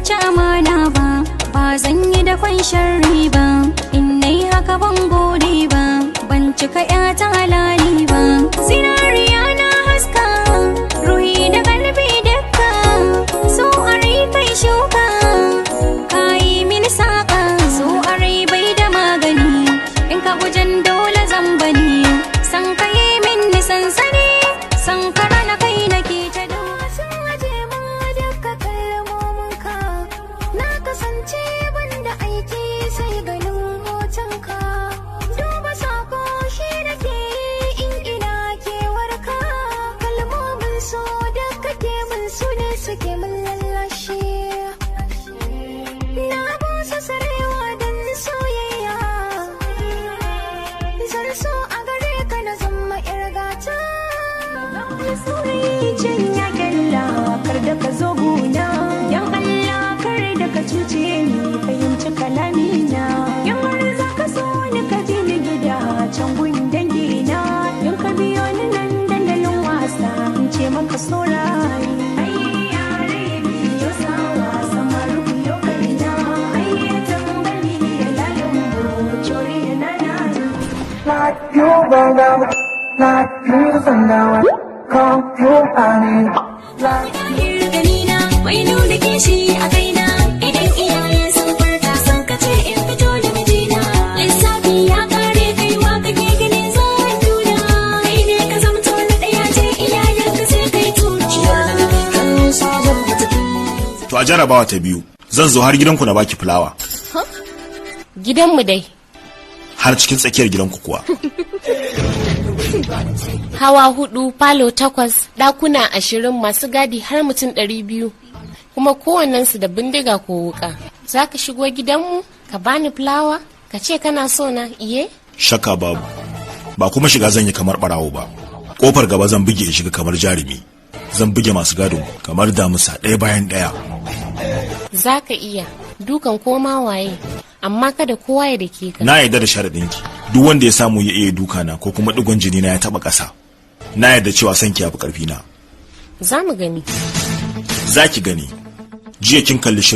ci amana ba, ba zan yi da kwan sharri ba. In nai haka ban gode ba, ban cika ƴata halali ba. Zinariya na haska, ruhi da kalbi dukka, so a rai kai shuka, ka yi mini saƙa. So a rai bai da magani, in ka gujen dole zan bani. San ka yi min nisan sani, san ka rana kai nake ta duba. Sun aje ma duka kalmominka, na kasance banda aiki sai ganin hotonka. Duba sako shi nake yi in ina kewarka, kalmomin so da kake min su ne suke min lallashi. Na busa sarewa don soyayya, zarso a gare ka na zama irgata. Soyayyacin ya kyalla, kar da ka zo guna, yan Allah kar da ka cuce ni, fahimci kalamina. Yan har za ka so ni ka bi ni gida can gun dangina, yan ka biyo ni nan dandalin wasa in ce maka saurayi. Ai yare biyo sawa sama rubuyo kaina, ai tambali ya lalumbo chori na na. Like you bang out, like you sundown, come you honey. Ganina wai nuna kishi a kaina, idan iyaye sun farka sun kace in fito da mijina. Lissafi ya kare kaiwa kake ganin zan nuna, kai ne ka zamto na ɗaya ce iyayen ka sai kai turuwa. To a jarabawa ta biyu zan zo har gidanku na baki fulawa. Gidanmu dai. Har cikin tsakiyar gidanku kuwa. Hawa 4, falo 8, ɗakuna 20, masu gadi har mutum 200, kuma kowannensu da bindiga ko wuka. Za ka shigo gidanmu ka bani fulawa ka ce kana so na iye? Shakka babu, ba kuma shiga zan yi kamar barawo ba. Kofar gaba zan buge in shiga kamar jarumi, zan buge masu gadon kamar damusa ɗaya bayan ɗaya. Za ka iya dukan koma waye, amma kada kowa ya dake ka. Na yarda da sharaɗinki, duk wanda ya samu ya iya dukana ko kuma ɗigon jini na ya taɓa ƙasa, na yarda cewa sanki ya fi ƙarfi na. Za mu gani. Za ki gani. Jiya kin kalli